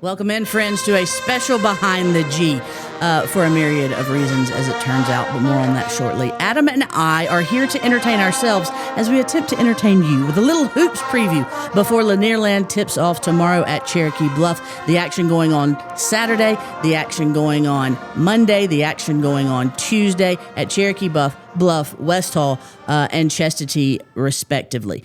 Welcome in, friends, to a special Behind the G for a myriad of reasons, as it turns out, but more on that shortly. Adam and I are here to entertain ourselves as we attempt to entertain you with a little hoops preview before Lanierland tips off tomorrow at Cherokee Bluff. The action going on Saturday, the action going on Monday, the action going on Tuesday at Cherokee Bluff, West Hall, and Chestatee, respectively.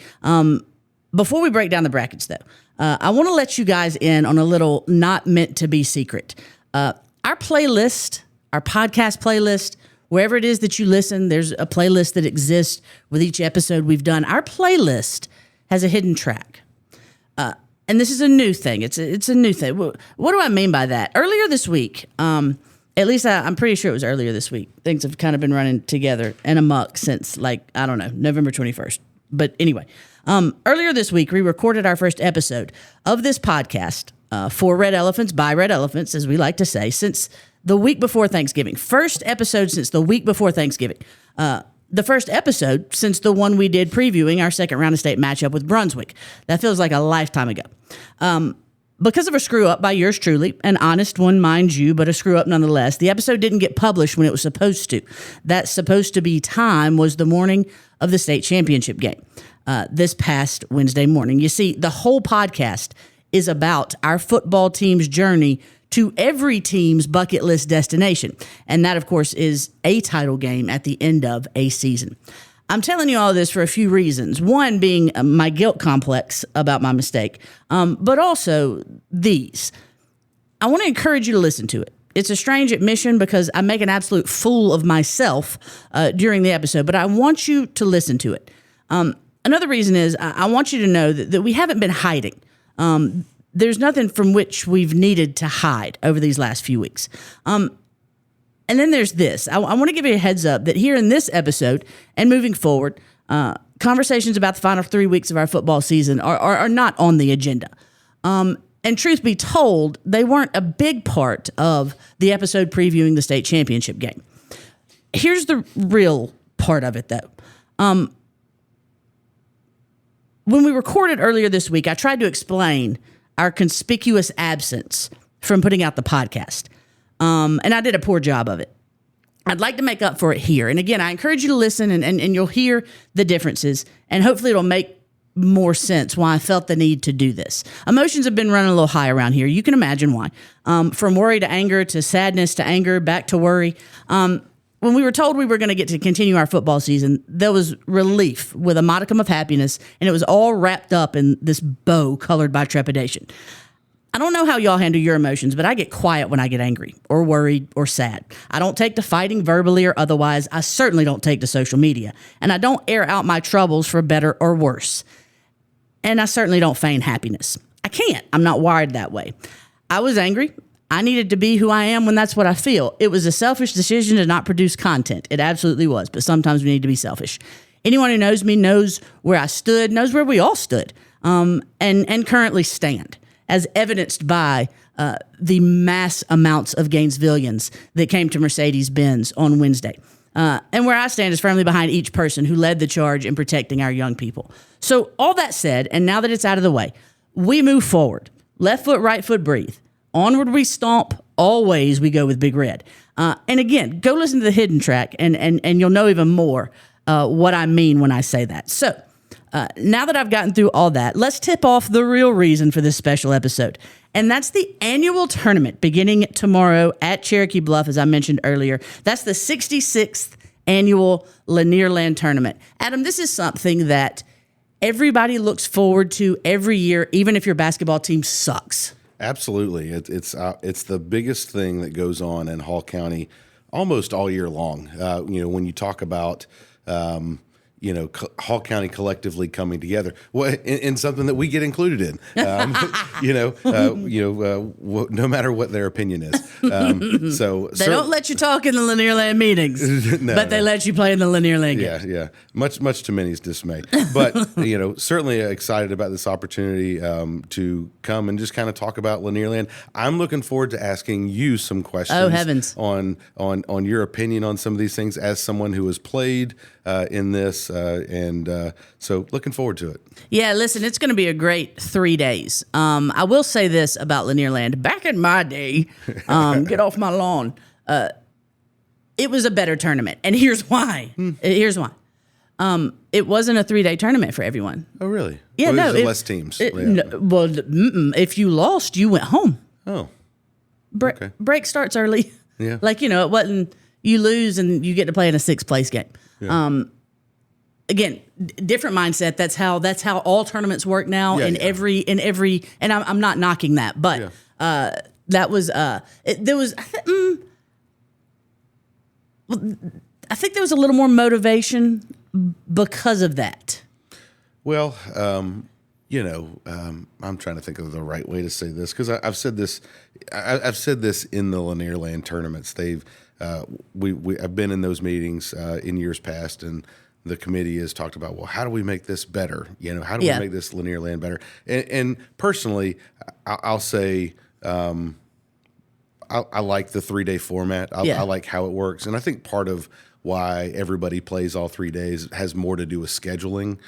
Before we break down the brackets, though, I want to let you guys in on a little not meant to be secret. Our playlist, our podcast playlist, wherever it is that you listen, there's a playlist that exists with each episode we've done. Our playlist has a hidden track. And this is a new thing. It's a new thing. What do I mean by that? Earlier this week, at least I'm pretty sure it was earlier this week. Things have kind of been running together and amok since, November 21st. But anyway, earlier this week, we recorded our first episode of this podcast for Red Elephants, by Red Elephants, as we like to say, since the week before Thanksgiving. First episode since the week before Thanksgiving. The first episode since the one we did previewing our second round of state matchup with Brunswick. That feels like a lifetime ago. Because of a screw-up by yours truly, an honest one, mind you, but a screw-up nonetheless, the episode didn't get published when it was supposed to. That supposed to be time was the morning of the state championship game, this past Wednesday morning. You see, the whole podcast is about our football team's journey to every team's bucket list destination, and that, of course, is a title game at the end of a season. I'm telling you all this for a few reasons. One being my guilt complex about my mistake, but also these. I want to encourage you to listen to it. It's a strange admission because I make an absolute fool of myself during the episode, but I want you to listen to it. Another reason is I want you to know that we haven't been hiding. There's nothing from which we've needed to hide over these last few weeks. And then there's this. I want to give you a heads up that here in this episode and moving forward, conversations about the final 3 weeks of our football season are not on the agenda. And truth be told, they weren't a big part of the episode previewing the state championship game. Here's the real part of it, though. When we recorded earlier this week, I tried to explain our conspicuous absence from putting out the podcast. And I did a poor job of it. I'd like to make up for it here. And again, I encourage you to listen and you'll hear the differences. And hopefully it'll make more sense why I felt the need to do this. Emotions have been running a little high around here. You can imagine why. From worry to anger to sadness to anger, back to worry. When we were told we were going to get to continue our football season, there was relief with a modicum of happiness, and it was all wrapped up in this bow colored by trepidation. I don't know how y'all handle your emotions, but I get quiet when I get angry or worried or sad. I don't take to fighting verbally or otherwise. I certainly don't take to social media, and I don't air out my troubles for better or worse. And I certainly don't feign happiness. I can't. I'm not wired that way. I was angry. I needed to be who I am when that's what I feel. It was a selfish decision to not produce content. It absolutely was, but sometimes we need to be selfish. Anyone who knows me knows where I stood, knows where we all stood, and currently stand, as evidenced by the mass amounts of Gainesvillians that came to Mercedes-Benz on Wednesday. And where I stand is firmly behind each person who led the charge in protecting our young people. So all that said, and now that it's out of the way, we move forward. Left foot, right foot, breathe. Onward we stomp. Always we go with Big Red. And again, go listen to the hidden track, and you'll know even more what I mean when I say that. So now that I've gotten through all that, let's tip off the real reason for this special episode. And that's the annual tournament beginning tomorrow at Cherokee Bluff, as I mentioned earlier. That's the 66th Annual Lanierland Tournament. Adam, this is something that everybody looks forward to every year, even if your basketball team sucks. Absolutely. It's the biggest thing that goes on in Hall County almost all year long. When you talk about Hall County collectively coming together, in something that we get included in, no matter what their opinion is. So they don't let you talk in the Lanierland meetings, but they let you play in the Lanierland game. Yeah. Much to many's dismay. But, certainly excited about this opportunity to come and just kind of talk about Lanierland. I'm looking forward to asking you some questions. Oh, heavens. On your opinion on some of these things as someone who has played in this So looking forward to it. Yeah, listen, it's going to be a great 3 days. I will say this about Lanierland. Back in my day, get off my lawn, it was a better tournament. And here's why. Here's why. It wasn't a 3-day tournament for everyone. Oh, really? Yeah, well, no. Less teams. If you lost, you went home. Oh. Okay. Break starts early. Yeah. It wasn't you lose and you get to play in a 6th place game. Yeah. Again, different mindset. That's how all tournaments work now. Yeah, every, and I'm not knocking that, but that was there was. I think there was a little more motivation because of that. Well, I'm trying to think of the right way to say this because I've said this. I've said this in the Lanierland tournaments. I've been in those meetings in years past, and the committee has talked about, well, how do we make this better? How do we make this Lanierland better? And personally, I'll say I like the 3-day format. I like how it works, and I think part of why everybody plays all 3 days has more to do with scheduling.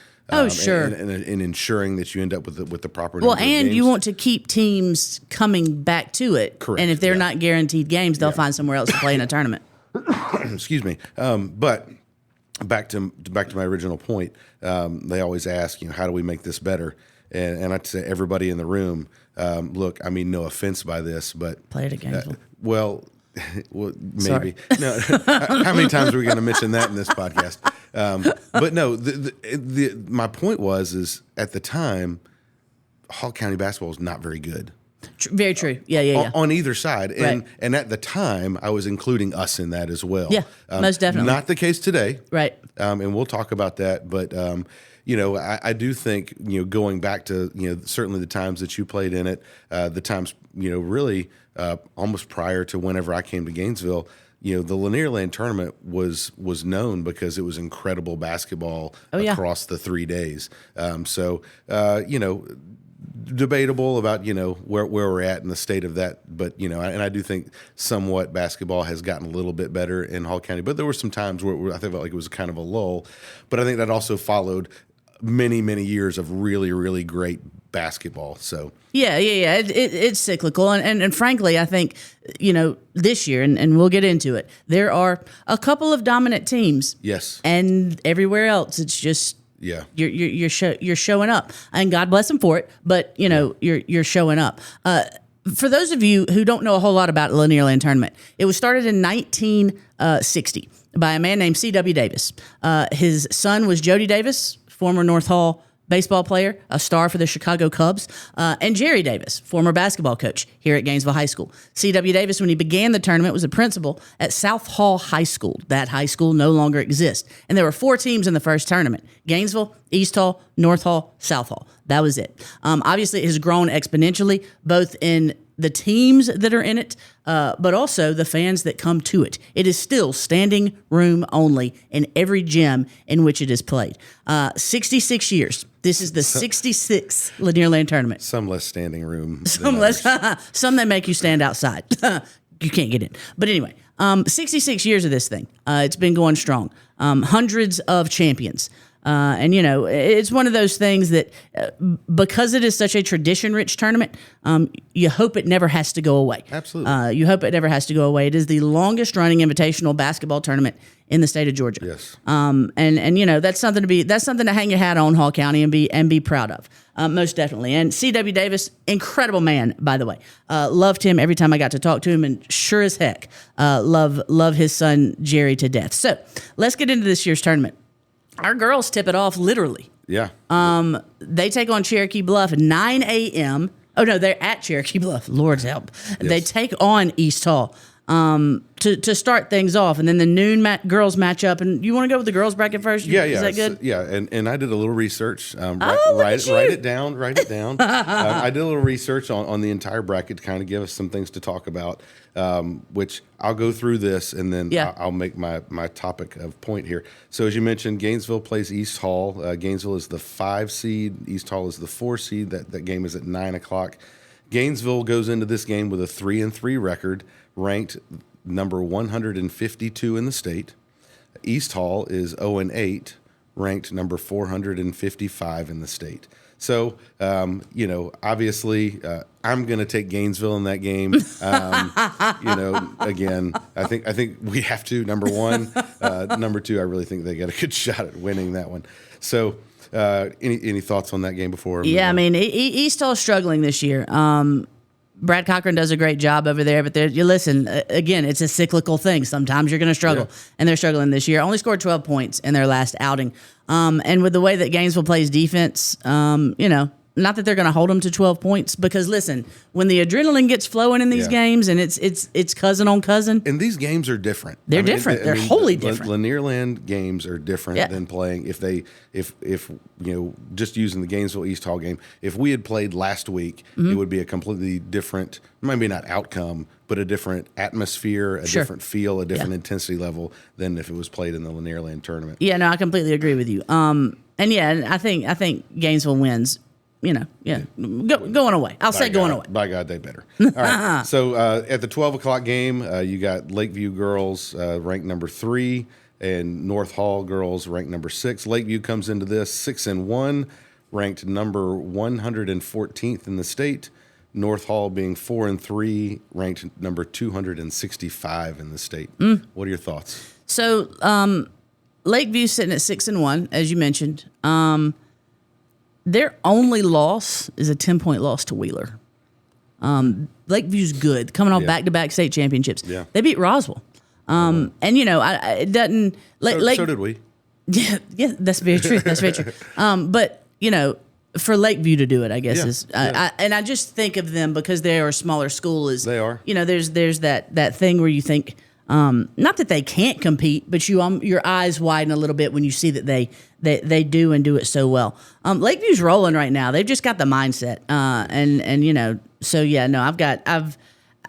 Sure. And ensuring that you end up with the proper number of and games. You want to keep teams coming back to it. Correct. And if they're not guaranteed games, they'll find somewhere else to play in a tournament. Excuse me. But back to my original point, they always ask, how do we make this better? And I'd say everybody in the room, look, I mean, no offense by this, but play it at Gainesville. Well, maybe. No. How many times are we going to mention that in this podcast? But no, my point is at the time, Hall County basketball was not very good. Very true. Yeah. On either side. And at the time, I was including us in that as well. Yeah, most definitely. Not the case today. Right. And we'll talk about that. But, I do think, going back to, certainly the times that you played in it, the times, really almost prior to whenever I came to Gainesville, the Lanierland tournament was known because it was incredible basketball across the 3 days. Debatable about, where we're at in the state of that. But, and I do think somewhat basketball has gotten a little bit better in Hall County. But there were some times where I felt like it was kind of a lull. But I think that also followed many, many years of really, really great basketball. So it's cyclical, and frankly, I think this year, and we'll get into it. There are a couple of dominant teams. Yes, and everywhere else, it's just you're showing up, and God bless them for it. But you're showing up. For those of you who don't know a whole lot about the Lanierland tournament, it was started in 1960 by a man named C.W. Davis. His son was Jody Davis, former North Hall baseball player, a star for the Chicago Cubs, and Jerry Davis, former basketball coach here at Gainesville High School. C.W. Davis, when he began the tournament, was a principal at South Hall High School. That high school no longer exists. And there were 4 teams in the first tournament: Gainesville, East Hall, North Hall, South Hall. That was it. Obviously, it has grown exponentially, both in the teams that are in it, but also the fans that come to it. It is still standing room only in every gym in which it is played. 66 years. This is the 66th Lanierland tournament. Some less standing room. Some less. Some they make you stand outside. You can't get in. But anyway, 66 years of this thing. It's been going strong. Hundreds of champions. And, it's one of those things that because it is such a tradition-rich tournament, you hope it never has to go away. Absolutely. You hope it never has to go away. It is the longest-running invitational basketball tournament in the state of Georgia. Yes. And that's something to hang your hat on, Hall County, and be proud of. Most definitely. And C.W. Davis, incredible man, by the way. Loved him every time I got to talk to him, and sure as heck, love his son Jerry to death. So let's get into this year's tournament. Our girls tip it off literally. Yeah. They take on Cherokee Bluff at 9 a.m. Oh, no, they're at Cherokee Bluff. Lord's help. Yes. They take on East Hall to start things off. And then the noon girls match up. And you want to go with the girls bracket first? Yeah. Is that good? And I did a little research. Write it down. I did a little research on the entire bracket to kind of give us some things to talk about, which I'll go through this and then I'll make my topic of point here. So as you mentioned, Gainesville plays East Hall. Gainesville is the 5 seed. East Hall is the 4 seed. That game is at 9 o'clock. Gainesville goes into this game with a 3-3 record, ranked number 152 in the state. East Hall is 0-8, ranked number 455 in the state. So, obviously, I'm going to take Gainesville in that game. Again, I think we have to, number one. Number two, I really think they got a good shot at winning that one. So, any thoughts on that game before? Yeah, I mean, East Hall's struggling this year. Brad Cochran does a great job over there, but you listen, again, it's a cyclical thing. Sometimes you're going to struggle, and they're struggling this year. Only scored 12 points in their last outing. And with the way that Gainesville plays defense, not that they're going to hold them to 12 points, because listen, when the adrenaline gets flowing in these games, and it's cousin on cousin, and these games are different. They're different. They're wholly different. Lanierland games are different than playing if just using the Gainesville East Hall game. If we had played last week, it would be a completely different, maybe not outcome, but a different atmosphere, a different feel, a different intensity level than if it was played in the Lanierland tournament. Yeah, no, I completely agree with you. And I think Gainesville wins. Going away. I'll say going away. By God, they better. All right. So at the 12 o'clock game, you got Lakeview girls ranked number 3 and North Hall girls ranked number 6. Lakeview comes into this 6-1, ranked number 114th in the state. North Hall being 4-3, ranked number 265 in the state. What are your thoughts? So Lakeview sitting at 6-1, as you mentioned. Their only loss is a 10-point loss to Wheeler. Lakeview's good, coming off back-to-back state championships. Yeah. They beat Roswell. And, it doesn't... So did we. Yeah, that's very true. That's very true. But, for Lakeview to do it, I guess, is... and I just think of them, because they are a smaller school, is... They are. There's that thing where you think... not that they can't compete, but your eyes widen a little bit when you see that they do and do it so well. Lakeview's rolling right now. They've just got the mindset,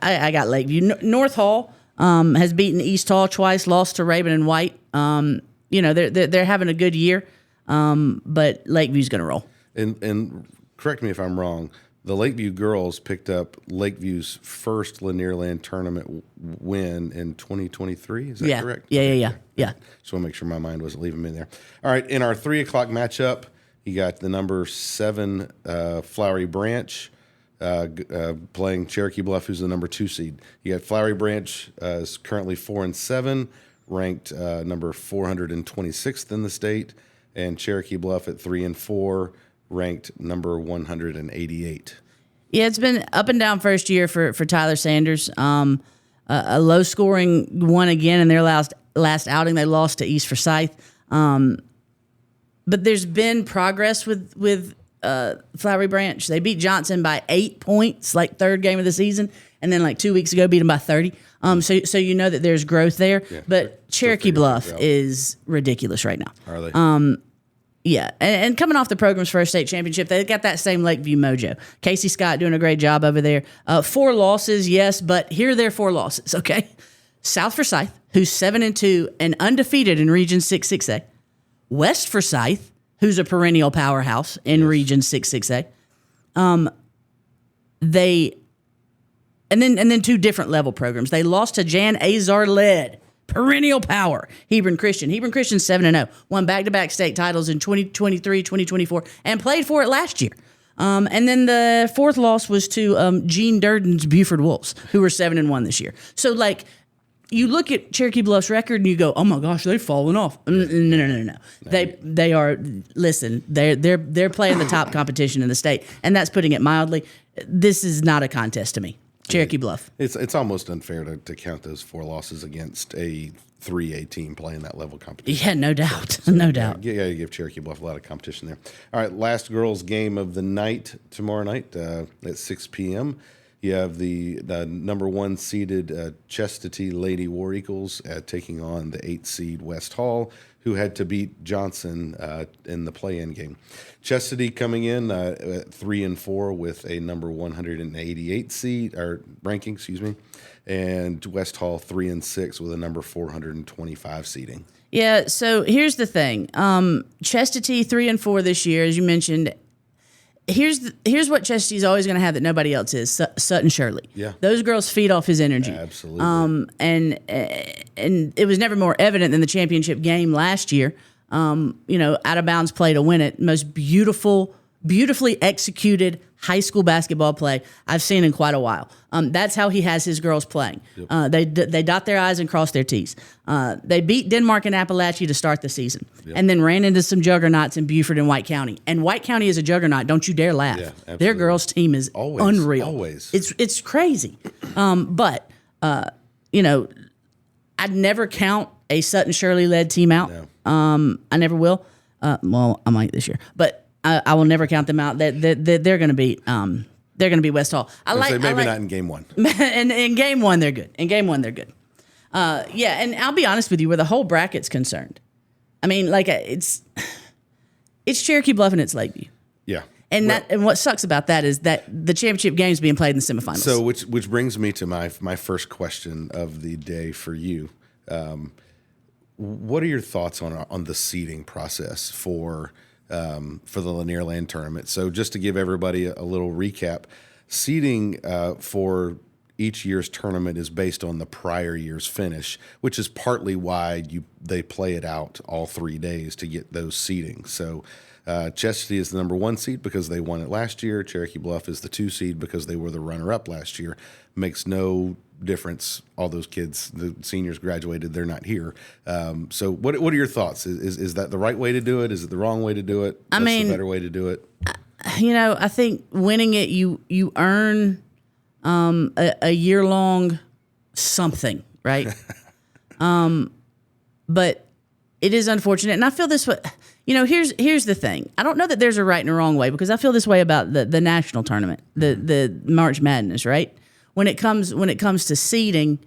I got Lakeview. North Hall has beaten East Hall twice, lost to Raven and White. They're having a good year, but Lakeview's going to roll. And correct me if I'm wrong. The Lakeview girls picked up Lakeview's first Lanierland tournament win in 2023. Is that correct? Yeah. Just want to make sure my mind wasn't leaving me there. All right, in our 3 o'clock matchup, you got the number 7 Flowery Branch playing Cherokee Bluff, who's the number 2 seed. You got Flowery Branch is currently 4-7, ranked number 426th in the state, and Cherokee Bluff at 3-4. Ranked number 188. Yeah, it's been up and down first year for Tyler Sanders. A low scoring one again in their last outing. They lost to East Forsyth. But there's been progress with Flowery Branch. They beat Johnson by 8 points, like third game of the season, and then like 2 weeks ago beat them by 30. So you know that there's growth there. Yeah, but Cherokee Bluff is ridiculous right now. Are they? Yeah, and coming off the program's first state championship, they got that same Lakeview mojo. Casey Scott doing a great job over there. 4 losses, yes, but here are their 4 losses, okay? South Forsyth, who's 7-2 and undefeated in Region 6-6A. West Forsyth, who's a perennial powerhouse in Region 6-6A. And then 2 different level programs. They lost to Jan Azar-led. Perennial power, Hebron Christian. Hebron Christian 7-0, won back-to-back state titles in 2023, 2024, and played for it last year. And then the 4th loss was to Gene Durden's Buford Wolves, who were 7-1 this year. So, you look at Cherokee Bluff's record and you go, "Oh my gosh, they've fallen off." No. They are. Listen, they're playing the top competition in the state, and that's putting it mildly. This is not a contest to me. Cherokee Bluff. It's almost unfair to count those 4 losses against a 3A team playing that level of competition. Yeah, no doubt. No doubt. Yeah, you give Cherokee Bluff a lot of competition there. All right, last girls' game of the night tomorrow night at 6 p.m. You have the number 1 seeded Chestatee Lady War Eagles taking on the 8 seed West Hall, who had to beat Johnson in the play-in game. Chestatee coming in at 3-4 with a number 188 seed or ranking, and West Hall 3-6 with a number 425 seeding. Yeah. So here's the thing: Chestatee 3-4 this year, as you mentioned. Here's what Chestatee's always going to have that nobody else is: Sutton Shirley. Yeah, those girls feed off his energy. Absolutely. And it was never more evident than the championship game last year. Out of bounds play to win it. Most beautifully executed high school basketball play I've seen in quite a while. That's how he has his girls playing. Yep. They dot their I's and cross their T's. They beat Denmark and Appalachia to start the season, and then ran into some juggernauts in Beaufort and White County. And White County is a juggernaut. Don't you dare laugh. Yeah, their girls' team is unreal. Always. It's crazy. But I'd never count a Sutton Shirley led team out. No. I never will. Well, I might this year, but I will never count them out. That they're going to beat. They're going to be West Hall. Not in game one. And in game one, they're good. And I'll be honest with you, where the whole bracket's concerned. I mean, it's Cherokee Bluff and it's Lakeview. Yeah. And what sucks about that is that the championship game's being played in the semifinals. So, which brings me to my first question of the day for you. What are your thoughts on the seeding process for the Lanierland tournament? So just to give everybody a little recap, seeding for each year's tournament is based on the prior year's finish, which is partly why they play it out all 3 days to get those seedings. So Chestatee is the number 1 seed because they won it last year. Cherokee Bluff is the 2 seed because they were the runner-up last year. Makes no difference. All those kids, the seniors graduated, they're not here. So what are your thoughts? Is that the right way to do it? Is it the wrong way to do it? What's the better way to do it? I think winning it, you earn a year-long something, right? But it is unfortunate, and I feel this way. Here's the thing. I don't know that there's a right and a wrong way, because I feel this way about the national tournament, the March Madness, right? When it comes to seeding,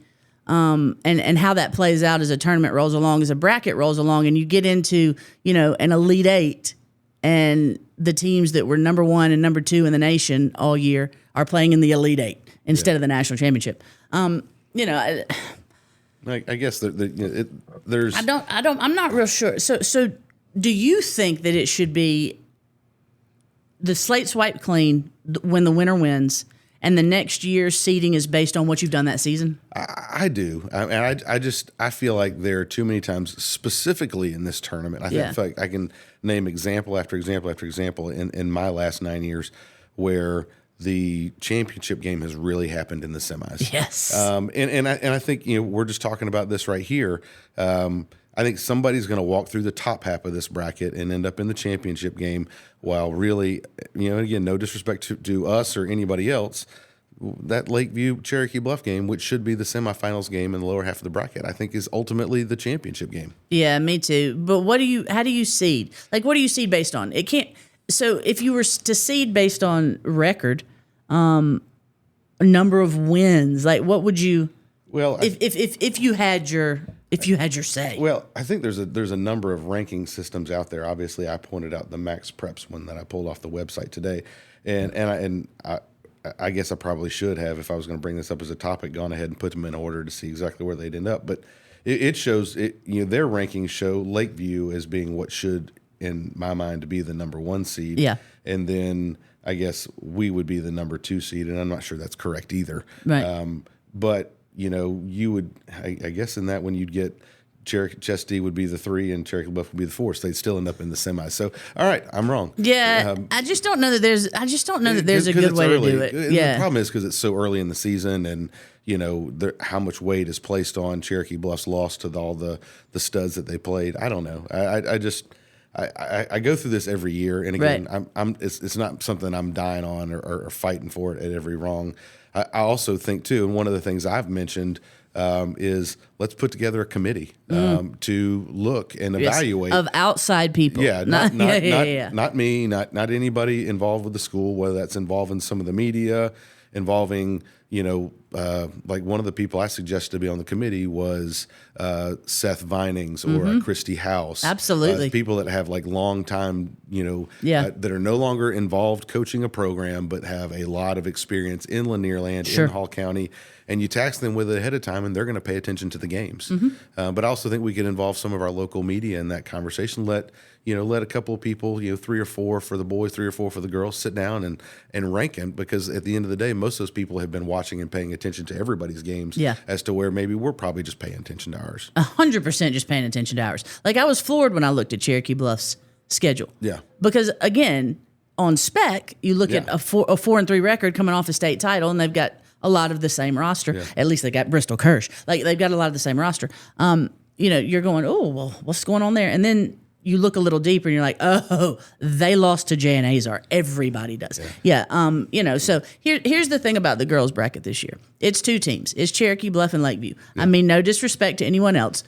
and how that plays out as a tournament rolls along, as a bracket rolls along, and you get into an Elite Eight, and the teams that were number 1 and number 2 in the nation all year are playing in the Elite Eight instead of the national championship. I guess there's. I'm not real sure. So do you think that it should be the slate swipe clean when the winner wins, and the next year's seeding is based on what you've done that season? I do. I feel like there are too many times, specifically in this tournament. I feel like I can name example after example after example in my last 9 years where the championship game has really happened in the semis. Yes. And I think we're just talking about this right here. I think somebody's going to walk through the top half of this bracket and end up in the championship game, while really, again, no disrespect to us or anybody else, that Lakeview Cherokee Bluff game, which should be the semifinals game in the lower half of the bracket, I think is ultimately the championship game. Yeah, me too. But how do you seed? What do you seed based on? It can't. So if you were to seed based on record, number of wins, what would you? Well, if you had your say. Well, I think there's a number of ranking systems out there. Obviously, I pointed out the Max Preps one that I pulled off the website today, and I guess I probably should have, if I was going to bring this up as a topic, gone ahead and put them in order to see exactly where they'd end up. But it shows their rankings show Lakeview as being what should, in my mind, to be the number 1 seed. Yeah, and then I guess we would be the number 2 seed, and I'm not sure that's correct either. Right. But you would, I guess in that one you'd get Chestatee would be the 3 and Cherokee Bluff would be the 4, so they'd still end up in the semis. So, all right, I'm wrong. Yeah, I just don't know that there's a good way early. to do it. The problem is because it's so early in the season, and how much weight is placed on Cherokee Bluff's loss to all the studs that they played. I don't know. I go through this every year, and again, right. It's not something I'm dying on or fighting for it at every wrong. I also think too, and one of the things I've mentioned is let's put together a committee to look and evaluate of outside people. Yeah, not me, not anybody involved with the school, whether that's involving some of the media, involving like one of the people I suggested to be on the committee was Seth Vinings or Christy House. Absolutely. People that have long time, that are no longer involved coaching a program, but have a lot of experience in Lanierland, in Hall County. And you tax them with it ahead of time, and they're going to pay attention to the games. But I also think we could involve some of our local media in that conversation. Let a couple of people, 3 or 4 for the boys, 3 or 4 for the girls, sit down and rank them, because at the end of the day, most of those people have been watching and paying attention attention to everybody's games. Yeah. As to where maybe we're probably just paying attention to ours. 100% just paying attention to ours. Like, I was floored when I looked at Cherokee Bluff's schedule. Yeah. Because, again, on spec, you look at a 4-3 record coming off a state title, and they've got a lot of the same roster. Yeah. At least they got Bristol Kirsch. Like, they've got a lot of the same roster. You're going, oh, well, what's going on there? And then you look a little deeper and you're like, oh, they lost to J and Azar. Everybody does. Yeah. So here's the thing about the girls bracket this year. It's 2 teams. It's Cherokee Bluff and Lakeview. Yeah. I mean, no disrespect to anyone else.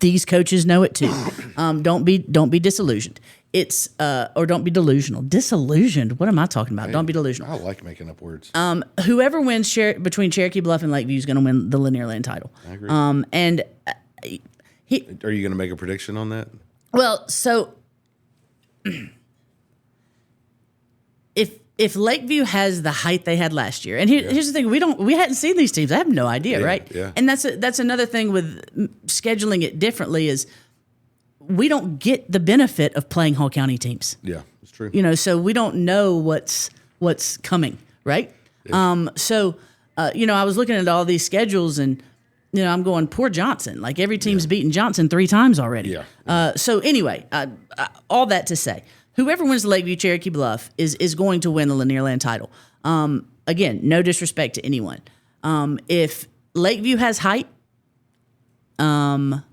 These coaches know it too. Don't be disillusioned. Or don't be delusional. Disillusioned. What am I talking about? Don't be delusional. I like making up words. Whoever wins between Cherokee Bluff and Lakeview is going to win the Lanierland title. I agree. Are you going to make a prediction on that? Well, so if Lakeview has the height they had last year, and here's the thing, we hadn't seen these teams. I have no idea, right? Yeah. And that's another thing with scheduling it differently is we don't get the benefit of playing Hall County teams. Yeah, it's true. So we don't know what's coming, right? Yeah. I was looking at all these schedules and I'm going, poor Johnson. Like, every team's beaten Johnson 3 times already. Yeah. So anyway, all that to say, whoever wins the Lakeview Cherokee Bluff is going to win the Lanierland title. Again, no disrespect to anyone. If Lakeview has height, the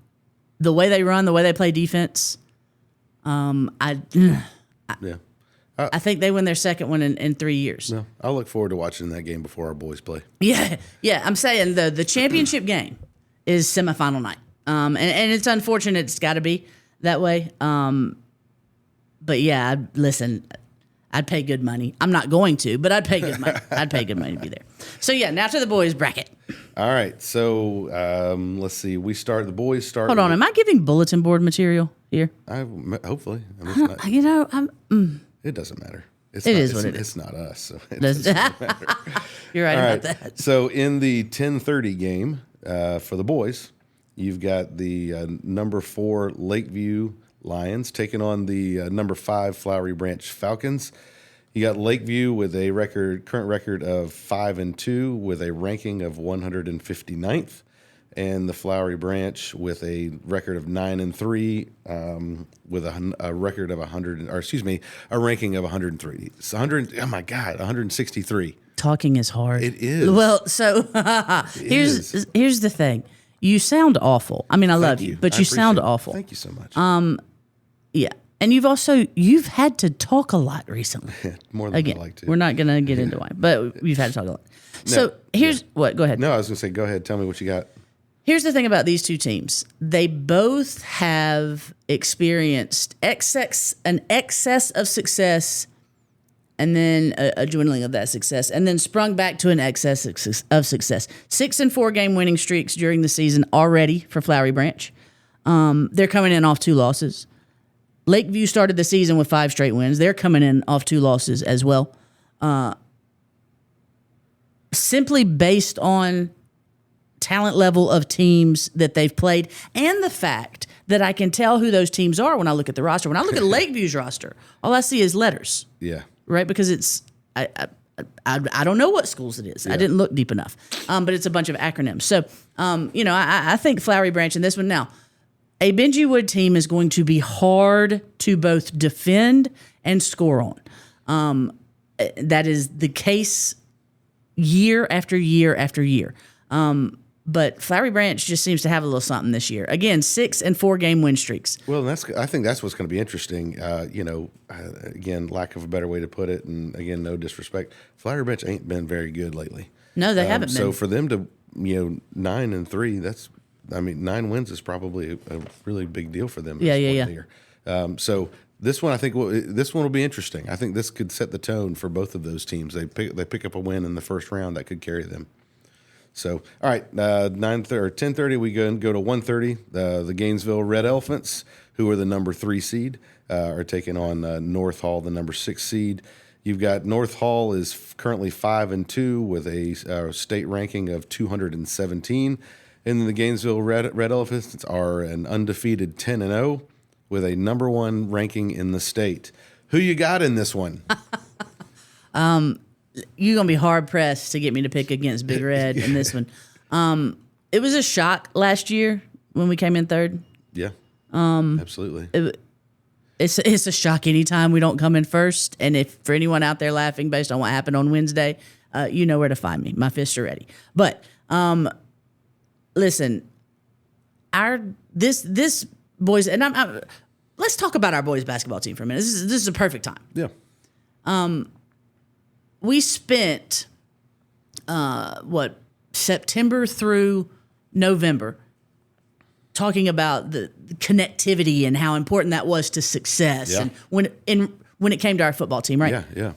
way they run, the way they play defense, I think they win their second one in 3 years. No, I'll look forward to watching that game before our boys play. Yeah. I'm saying the championship game is semifinal night, and it's unfortunate it's got to be that way. But yeah, listen, I'd pay good money. I'm not going to, but I'd pay good money. I'd pay good money to be there. So yeah, now to the boys bracket. All right, so let's see. The boys start. Hold on, am I giving bulletin board material here? Hopefully. I mean, it doesn't matter. It is what it is. It's not us, so it doesn't matter. You're right about that. So in the 10:30 game for the boys, you've got the number 4 Lakeview Lions taking on the number 5 Flowery Branch Falcons. You got Lakeview with a current record of 5-2 with a ranking of 159th. And the Flowery Branch with a record of 9-3, with a record of a ranking of 103. It's 163. Talking is hard. It is. Well, so here's the thing. You sound awful. I mean, I love you, but you sound awful. Thank you so much. Yeah, and you've had to talk a lot recently. More than I'd like to. We're not going to get into why, but you've had to talk a lot. So here's what. Go ahead. No, I was going to say, go ahead. Tell me what you got. Here's the thing about these 2 teams. They both have experienced an excess of success and then a dwindling of that success, and then sprung back to an excess of success. 6 and 4 game winning streaks during the season already for Flowery Branch. They're coming in off 2 losses. Lakeview started the season with 5 straight wins. They're coming in off 2 losses as well. Simply based on talent level of teams that they've played, and the fact that I can tell who those teams are when I look at the roster. When I look at Lakeview's roster, all I see is letters. Yeah. Right? Because it's I don't know what schools it is. Yeah. I didn't look deep enough. But it's a bunch of acronyms. So I think Flowery Branch in this one now, a Benji Wood team is going to be hard to both defend and score on. That is the case year after year after year. But Flowery Branch just seems to have a little something this year. Again, 6 and 4 game win streaks. Well, I think that's what's going to be interesting. Again, lack of a better way to put it, and again, no disrespect, Flowery Branch ain't been very good lately. No, they haven't been. So for them to 9-3, 9 wins is probably a really big deal for them. Yeah. So this one, I think, this one will be interesting. I think this could set the tone for both of those teams. They pick up a win in the first round that could carry them. So, all right, 10:30, we go to 1:30. The Gainesville Red Elephants, who are the number 3 seed, are taking on North Hall, the number 6 seed. You've got North Hall is currently 5-2 with a state ranking of 217. And then the Gainesville Red Elephants are an undefeated 10-0 with a number 1 ranking in the state. Who you got in this one? you're gonna be hard pressed to get me to pick against Big Red in this one. It was a shock last year when we came in third. Yeah, absolutely. It's a shock anytime we don't come in first. And if for anyone out there laughing based on what happened on Wednesday, you know where to find me. My fists are ready. But listen, this boys, and let's talk about our boys basketball team for a minute. This is a perfect time. Yeah. We spent September through November talking about the connectivity and how important that was to success. Yeah. And when it came to our football team, right? Yeah.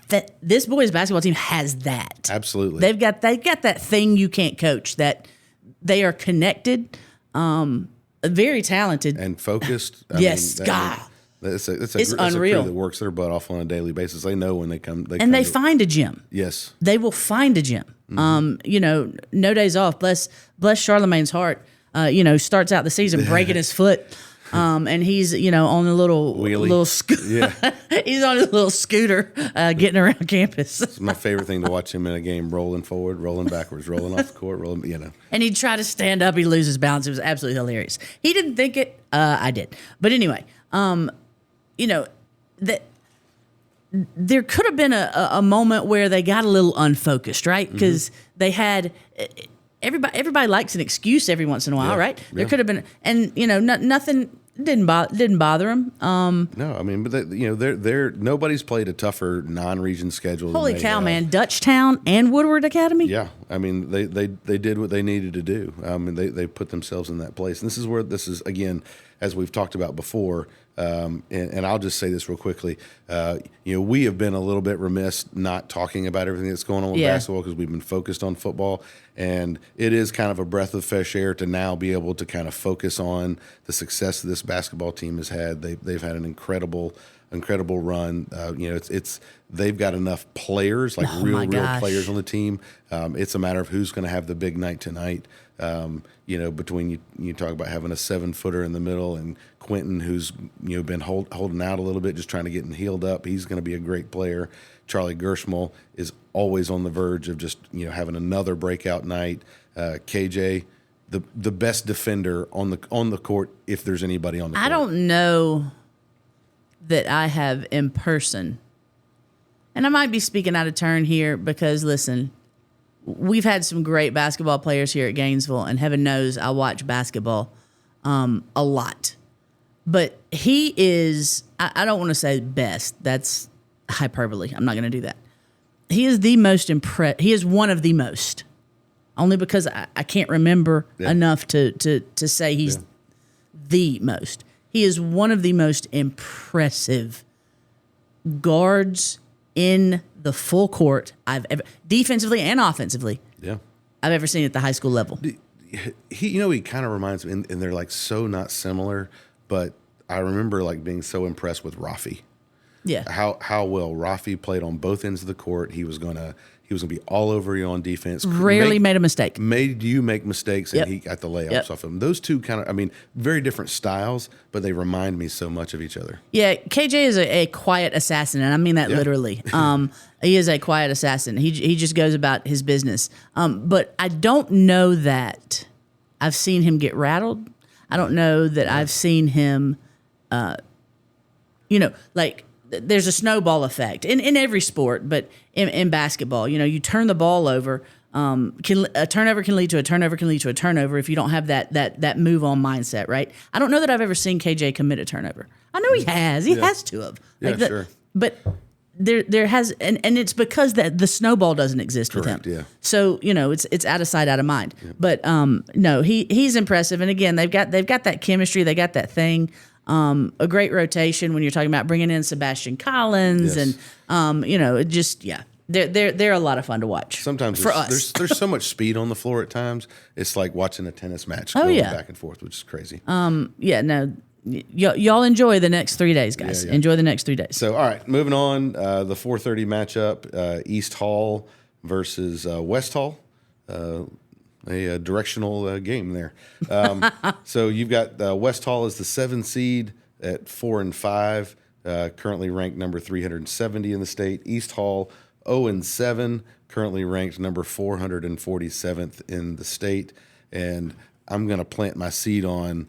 That this boys basketball team has that. Absolutely. They've got that thing you can't coach, that they are connected, very talented and focused. Yes, God. It's unreal. A crew that works their butt off on a daily basis. They know when they come. They find a gym. Yes. They will find a gym. No days off. Bless Charlemagne's heart. Starts out the season breaking his foot. And he's, on a little scooter. Yeah. He's on his little scooter getting around campus. It's my favorite thing to watch him in a game, rolling forward, rolling backwards, rolling off the court, And he'd try to stand up. He'd lose his balance. It was absolutely hilarious. He didn't think it. I did. But anyway, that there could have been a moment where they got a little unfocused, right? Because they had everybody likes an excuse every once in a while, right? There could have been, and nothing didn't bother them. No, I mean, but they're nobody's played a tougher non-region schedule. Holy cow, man! Dutchtown and Woodward Academy. Yeah, I mean, they did what they needed to do. And they put themselves in that place. And this is again, as we've talked about before. And I'll just say this real quickly. We have been a little bit remiss not talking about everything that's going on with basketball because we've been focused on football. And it is kind of a breath of fresh air to now be able to kind of focus on the success that this basketball team has had. They've had an incredible run. They've got enough players, like real players on the team. It's a matter of who's going to have the big night tonight. Between you talk about having a 7-footer in the middle and Quentin, who's been holding out a little bit, just trying to get healed up. He's going to be a great player. Charlie Gershmal is always on the verge of just having another breakout night. KJ, the best defender on the court if there's anybody on the court. I don't know that I have in person, and I might be speaking out of turn here because listen. We've had some great basketball players here at Gainesville, and heaven knows I watch basketball a lot. But he is, I don't want to say best. That's hyperbole. I'm not going to do that. He is the most he is one of the most. Only because I can't remember enough to say he's the most. He is one of the most impressive guards in the full court I've ever, defensively and offensively, I've ever seen at the high school level. He kind of reminds me, and they're like so not similar, but I remember like being so impressed with Rafi. Yeah. How well Rafi played on both ends of the court. He was gonna be all over you on defense. Rarely made a mistake. Made you make mistakes, and he got the layups off him. Those two kind of, very different styles, but they remind me so much of each other. Yeah, KJ is a quiet assassin, and I mean that literally. He is a quiet assassin. He just goes about his business. But I don't know that I've seen him get rattled. I don't know that I've seen him, there's a snowball effect in every sport, but in basketball, you turn the ball over. A turnover can lead to a turnover can lead to a turnover if you don't have that move on mindset, right? I don't know that I've ever seen KJ commit a turnover. I know he has. He has to have. Sure. But there has, and it's because that the snowball doesn't exist with him. Yeah. So it's out of sight, out of mind. Yeah. But no, he's impressive, and again they've got that chemistry, they got that thing. A great rotation when you're talking about bringing in Sebastian Collins and they're a lot of fun to watch. Sometimes for us. there's so much speed on the floor at times. It's like watching a tennis match going back and forth, which is crazy. Y'all enjoy the next 3 days, guys. Yeah. Enjoy the next 3 days. So, all right, moving on. The 4:30 matchup: East Hall versus West Hall. A directional game there. So you've got West Hall as the 7 seed at 4-5. currently ranked number 370 in the state. East Hall 0-7, currently ranked number 447th in the state. And I'm going to plant my seed on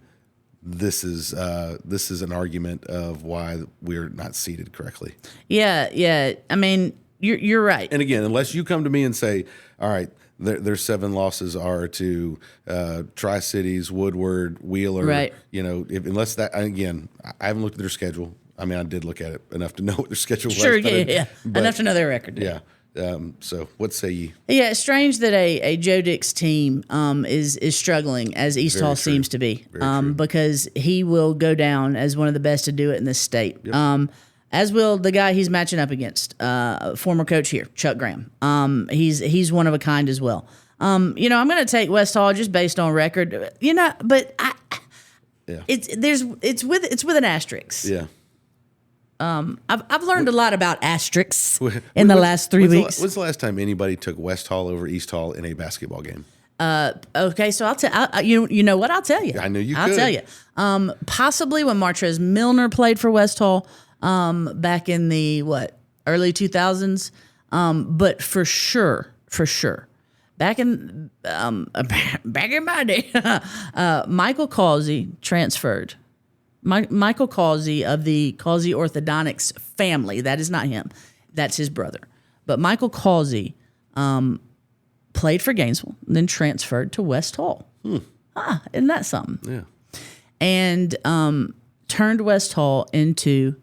this is an argument of why we're not seated correctly. Yeah. I mean, you're right. And again, unless you come to me and say, all right, their 7 losses are to Tri-Cities, Woodward, Wheeler. Right. Unless that, again, I haven't looked at their schedule. I mean, I did look at it enough to know what their schedule was. Sure, yeah. Enough to know their record. Yeah. So what say you? Yeah, it's strange that a Joe Dix team is struggling as East Hall seems to be, because he will go down as one of the best to do it in this state. Yep. As will the guy he's matching up against, former coach here, Chuck Graham. He's one of a kind as well. I'm going to take West Hall just based on record. But it's with an asterisk. Yeah. I've learned a lot about asterisks in the last 3 weeks. When's the last time anybody took West Hall over East Hall in a basketball game? Okay, so I'll tell you know what I'll tell you. I know you. I'll tell you. Possibly when Martrez Milner played for West Hall, back in the early 2000s. But for sure, back in my day, Michael Causey transferred. Michael Causey of the Causey Orthodontics family. That is not him. That's his brother. But Michael Causey played for Gainesville, and then transferred to West Hall. Isn't that something? Yeah. And turned West Hall into,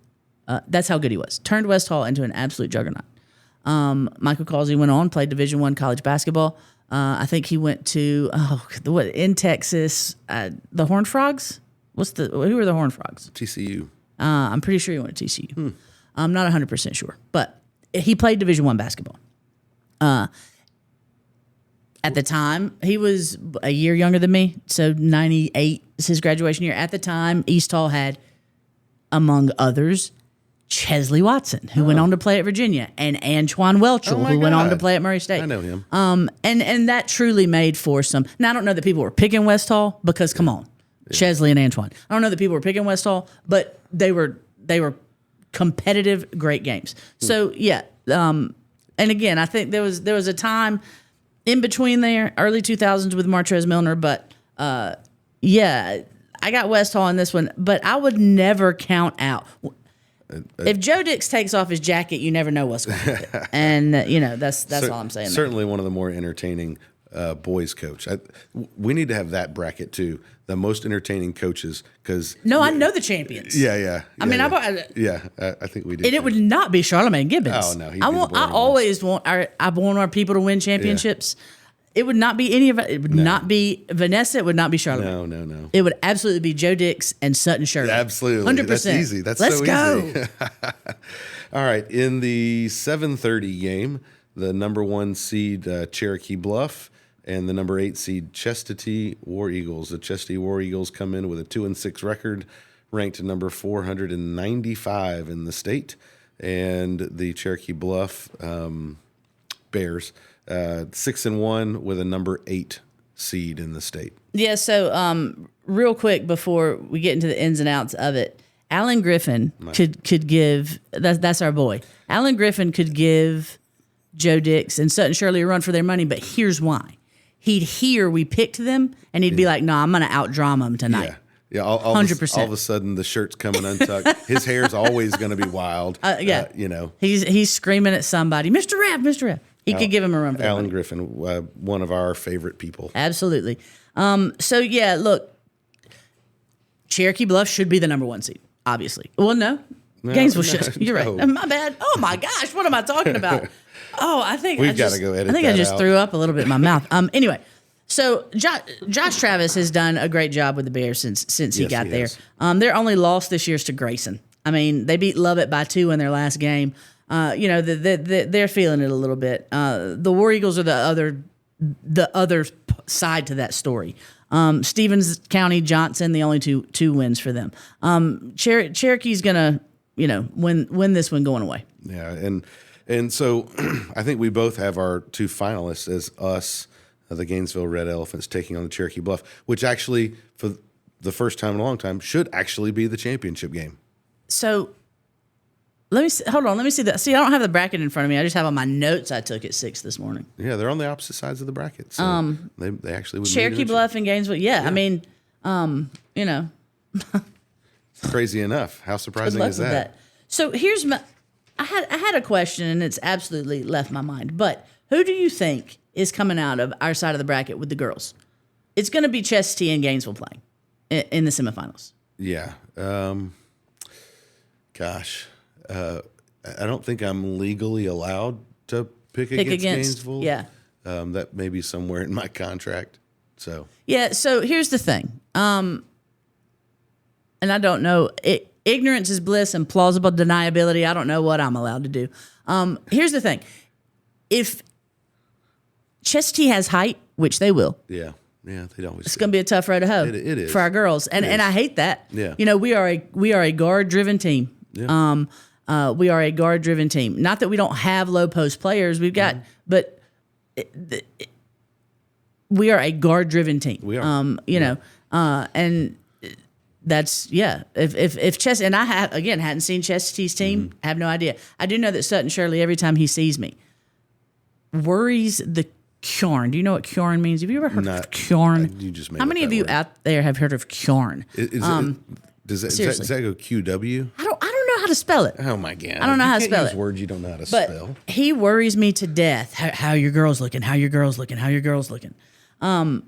that's how good he was, turned West Hall into an absolute juggernaut. Michael Causey went on, played Division I college basketball. I think he went to, in Texas, the Horned Frogs? Who are the Horned Frogs? TCU. I'm pretty sure he went to TCU. I'm not 100% sure, but he played Division I basketball. At the time, he was a year younger than me, so 98 is his graduation year. At the time, East Hall had, among others, Chesley Watson, who went on to play at Virginia, and Antoine Welchel, who went on to play at Murray State. I know him. And that truly made for some. Now I don't know that people were picking West Hall because come on. Chesley and Antoine. I don't know that people were picking West Hall, but they were competitive, great games. So yeah, and again, I think there was a time in between there, early 2000s with Martrez Milner, but yeah, I got West Hall in this one, but I would never count out. If Joe Dix takes off his jacket, you never know what's going to happen. And that's all I'm saying. Certainly one of the more entertaining boys coach. We need to have that bracket too. The most entertaining coaches, because I know the champions. Yeah. I mean, I think we do. And it would not be Charlemagne Gibbons. Oh no, I always want our people to win championships. Yeah. It would not be any of it. It would not be Vanessa. It would not be Charlemagne. No. It would absolutely be Joe Dix and Sutton Shirley. Absolutely, 100%. That's easy. Let's go. All right, in the 7:30 game, the number 1 seed Cherokee Bluff and the number 8 seed Chestatee War Eagles. The Chestatee War Eagles come in with a 2-6 record, ranked number 495 in the state, and the Cherokee Bluff Bears 6-1 with a number 8 seed in the state. Yeah. So real quick before we get into the ins and outs of it, Alan Griffin could give that's our boy. Alan Griffin could give Joe Dix and Sutton Shirley a run for their money, but here's why. He'd hear we picked them, and he'd be like, "No, I'm going to outdrama them tonight." Yeah, 100%. All of a sudden, the shirt's coming untucked. His hair's always going to be wild. He's screaming at somebody, Mr. Rap. He could give him a run for their Alan money. Griffin, one of our favorite people. Absolutely. So yeah, look, Cherokee Bluff should be the number 1 seed, obviously. Well, no. Gainesville should. You're right. My bad. Oh my gosh, what am I talking about? Oh, I think we've got to go edit. I think I just threw up a little bit in my mouth. Anyway, so Josh Travis has done a great job with the Bears since he got there. Their only loss this year is to Grayson. I mean, they beat Lovett by 2 in their last game. They're feeling it a little bit. The War Eagles are the other side to that story. Stevens County, Johnson, the only two wins for them. Cherokee's gonna win this one going away. Yeah, and so I think we both have our 2 finalists as us, the Gainesville Red Elephants, taking on the Cherokee Bluff, which actually, for the first time in a long time, should actually be the championship game. So Let me see, hold on. Let me see that. See, I don't have the bracket in front of me. I just have on my notes I took at 6 this morning. Yeah, they're on the opposite sides of the bracket. So they actually would Cherokee Bluff and Gainesville. Yeah, I mean, you know. Crazy enough. How surprising is that? So here's my. I had a question, and it's absolutely left my mind. But who do you think is coming out of our side of the bracket with the girls? It's going to be Chess T and Gainesville playing in the semifinals. Yeah. Gosh. I don't think I'm legally allowed to pick against Gainesville. Yeah. That may be somewhere in my contract. So. Yeah. So here's the thing. And I don't know. Ignorance is bliss and plausible deniability. I don't know what I'm allowed to do. Here's the thing. If Chess T has height, which they will. Yeah. Yeah, they'd always. It's going to be a tough road to hoe. It is for our girls, and I hate that. Yeah, you know, we are a guard driven team. Yeah. We are a guard driven team. Not that we don't have low post players. We've got, but we are a guard driven team. We are. You know, and that's If Chess and I hadn't seen Chess T's team. I have no idea. I do know that Sutton Shirley, every time he sees me, worries the Kjorn. Do you know what Kjorn means? Have you ever heard of Kjorn? You just made How many of you word. out there have heard of Kjorn? Does that go QW? I don't know how to spell it. Oh my God! I don't know how to spell it. Words you don't know how to But spell. he worries me to death. How your girls looking? How your girls looking? How your girls looking? And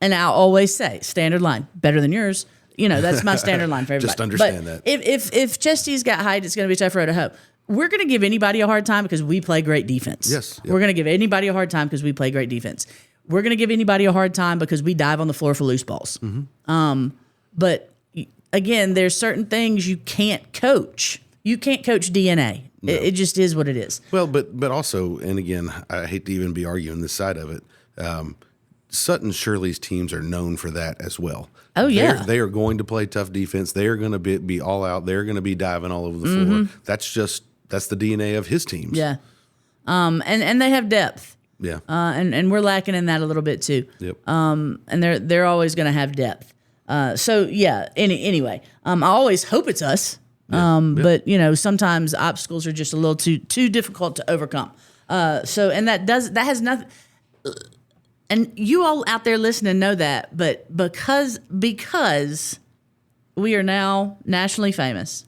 I'll always say standard line better than yours. You know, that's my standard line for everybody. Just understand but that. If Chess T's got height, it's going to be a tough road to hoe. We're going to give anybody a hard time because we play great defense. Yes. Yep. We're going to give anybody a hard time because we play great defense. We're going to give anybody a hard time because we dive on the floor for loose balls. Mm-hmm. But again, there's certain things you can't coach. You can't coach DNA. No. It just is what it is. Well, but also, and again, I hate to even be arguing this side of it. Sutton Shirley's teams are known for that as well. Oh, yeah. They are going to play tough defense. They are going to be all out. They're going to be diving all over the floor. That's the DNA of his teams. Yeah. And they have depth. Yeah. And we're lacking in that a little bit too. Yep. And they're always going to have depth. So yeah. Anyway, I always hope it's us. But you know, sometimes obstacles are just a little too difficult to overcome. That has nothing. And you all out there listening know that, but because we are now nationally famous,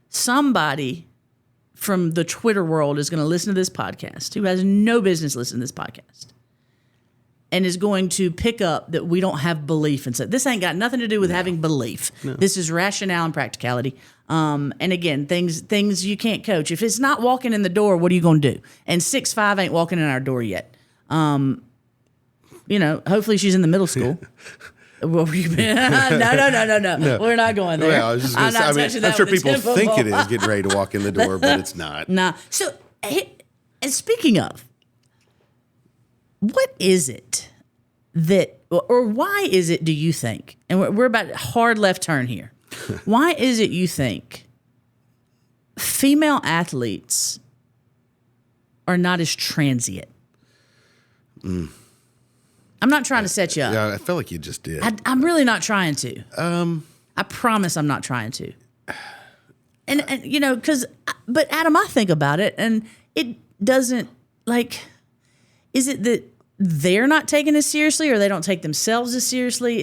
somebody from the Twitter world is going to listen to this podcast who has no business listening to this podcast and is going to pick up that we don't have belief in it. This ain't got nothing to do with having belief. No. This is rationale and practicality. And again, things you can't coach. If it's not walking in the door, what are you going to do? And 6'5" ain't walking in our door yet. You know, hopefully she's in the middle school. No. We're not going there. Well, I was just gonna say, I'm sure people think it is getting ready to walk in the door, but it's not. Nah. So, and speaking of, what is it that, or why is it, do you think, and we're about hard left turn here, why is it you think female athletes are not as transient? I'm not trying to set you up. Yeah, I felt like you just did. I'm really not trying to. I promise I'm not trying to. And you know, but Adam, I think about it, and it doesn't, like, is it that they're not taking it seriously, or they don't take themselves as seriously?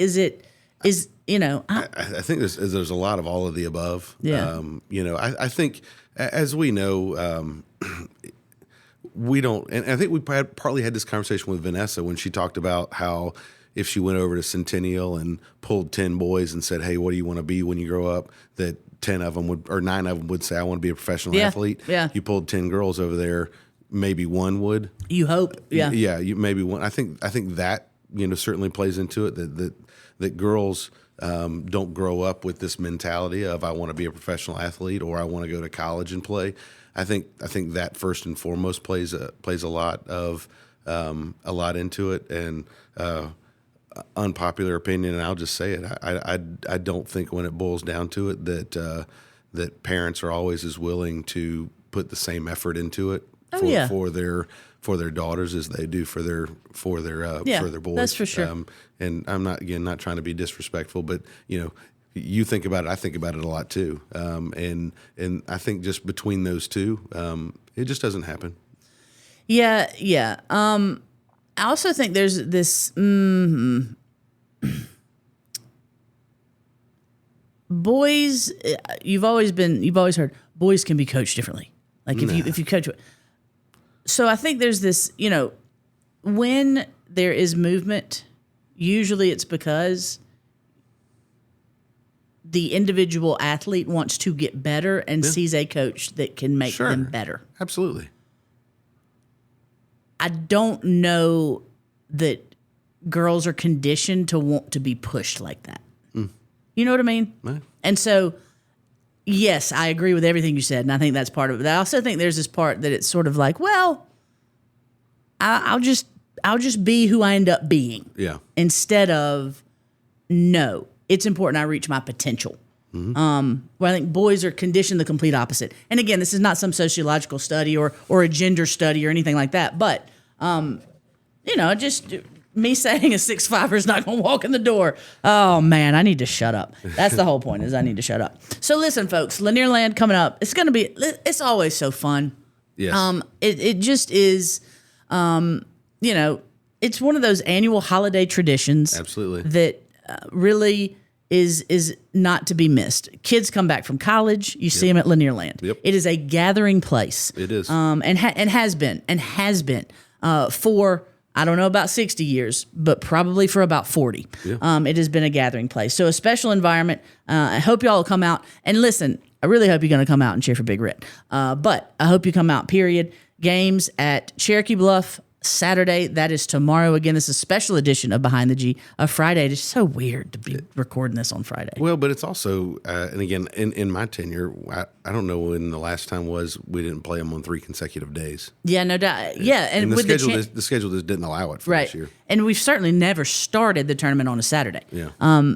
You know? I think there's a lot of all of the above. Yeah. You know, I think, as we know, we don't, and I think we partly had this conversation with Vanessa when she talked about how if she went over to Centennial and pulled 10 boys and said, "Hey, what do you want to be when you grow up?" that 10 of them would, or 9 of them would say, "I want to be a professional athlete." Yeah. You pulled 10 girls over there, maybe one would. You hope. Yeah. Yeah. Maybe one. I think that, you know, certainly plays into it, that girls don't grow up with this mentality of, I want to be a professional athlete or I want to go to college and play. I think that first and foremost plays a lot into it, and unpopular opinion, and I'll just say it. I don't think when it boils down to it that parents are always as willing to put the same effort into it for their daughters as they do for their boys. That's for sure. And I'm not trying to be disrespectful, but you know, you think about it. I think about it a lot too. And I think just between those two, it just doesn't happen. Yeah. Yeah. I also think there's this, boys, you've always heard boys can be coached differently. Like if you coach. So I think there's this, when there is movement, usually it's because the individual athlete wants to get better and sees a coach that can make them better. Absolutely. I don't know that girls are conditioned to want to be pushed like that. You know what I mean? Right. And so, yes, I agree with everything you said, and I think that's part of it. But I also think there's this part that it's sort of like, well, I'll just be who I end up being. Yeah. Instead of, no, it's important I reach my potential. Where I think boys are conditioned the complete opposite. And again, this is not some sociological study or a gender study or anything like that. But, just me saying a 6'5" is not going to walk in the door. Oh, man, I need to shut up. That's the whole point, is I need to shut up. So listen, folks, Lanierland coming up. It's always so fun. Yes. It just is, it's one of those annual holiday traditions. Absolutely. That really is not to be missed. Kids come back from college. You see them at Lanierland. Yep. It is a gathering place. It is. And has been for, I don't know about 60 years, but probably for about 40. Yeah. It has been a gathering place. So a special environment. I hope y'all will come out. And listen, I really hope you're going to come out and cheer for Big Red. But I hope you come out, period. Games at Cherokee Bluff Saturday. That is tomorrow. Again, this is a special edition of Behind the G. Friday. It's so weird to be recording this on Friday. Well, but it's also, and again, in my tenure, I don't know when the last time was we didn't play them on 3 consecutive days. Yeah, no doubt. Yeah, and the with the schedule just didn't allow it for this year. And we've certainly never started the tournament on a Saturday. Yeah.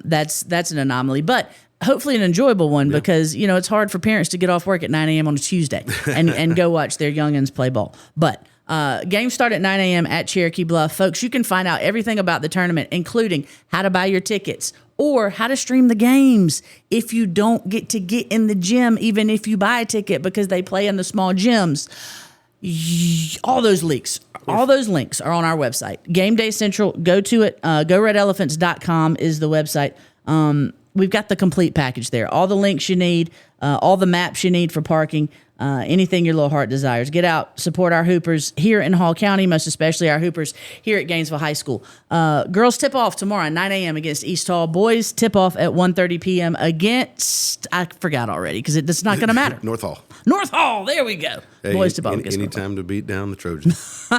That's an anomaly, but hopefully an enjoyable one because it's hard for parents to get off work at 9 a.m. on a Tuesday and go watch their youngins play ball. But games start at 9 a.m. at Cherokee Bluff. Folks, you can find out everything about the tournament, including how to buy your tickets or how to stream the games if you don't get to get in the gym, even if you buy a ticket because they play in the small gyms. All those links are on our website. Game Day Central, go to it. GoRedElephants.com is the website. We've got the complete package there. All the links you need, all the maps you need for parking, anything your little heart desires. Get out, support our Hoopers here in Hall County, most especially our Hoopers here at Gainesville High School. Girls tip off tomorrow at 9 a.m. against East Hall. Boys tip off at 1:30 p.m. against, I forgot already because it's not going to matter. North Hall. North Hall, there we go. Hey, Boys tip off against any North Hall. time to beat down the Trojans.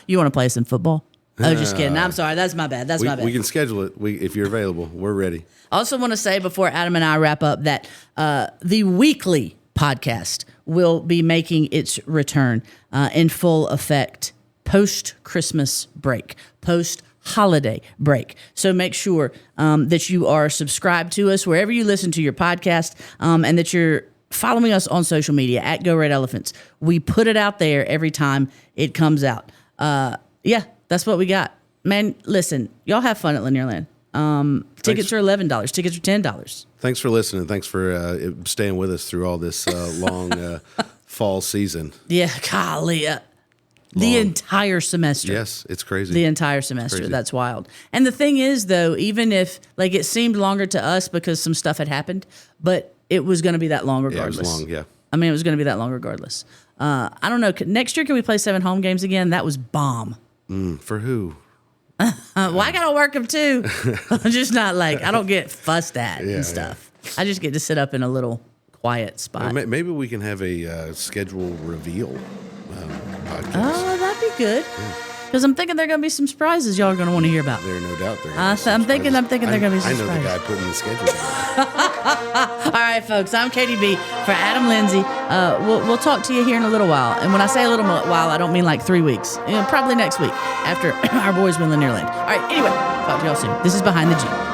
You want to play some football? Oh, just kidding. I'm sorry. That's my bad. We can schedule it. If you're available, we're ready. I also want to say before Adam and I wrap up that the weekly podcast will be making its return in full effect post-Christmas break, post-holiday break. So make sure that you are subscribed to us wherever you listen to your podcast and that you're following us on social media at Go Red Elephants. We put it out there every time it comes out. That's what we got. Man, listen, y'all have fun at Lanierland. Tickets are $11. Tickets are $10. Thanks for listening. Thanks for staying with us through all this long fall season. Yeah, golly. The entire semester. Yes, it's crazy. The entire semester. That's wild. And the thing is, though, even if, it seemed longer to us because some stuff had happened, but it was going to be that long regardless. Yeah, it was long, yeah. I mean, it was going to be that long regardless. I don't know. Next year, can we play 7 home games again? That was bomb. For who? Well, I got to work them too. I'm just not I don't get fussed at and stuff. Yeah. I just get to sit up in a little quiet spot. Maybe we can have a schedule reveal podcast. Oh, that'd be good. Because I'm thinking there are going to be some surprises y'all are going to want to hear about. There are no doubt there. I'm thinking there are going to be some surprises. I know the guy putting the schedule together. All right, folks. I'm Katie B for Adam Lindsey. We'll talk to you here in a little while. And when I say a little while, I don't mean 3 weeks. Probably next week after our boys win Lanierland. All right. Anyway, talk to y'all soon. This is Behind the G.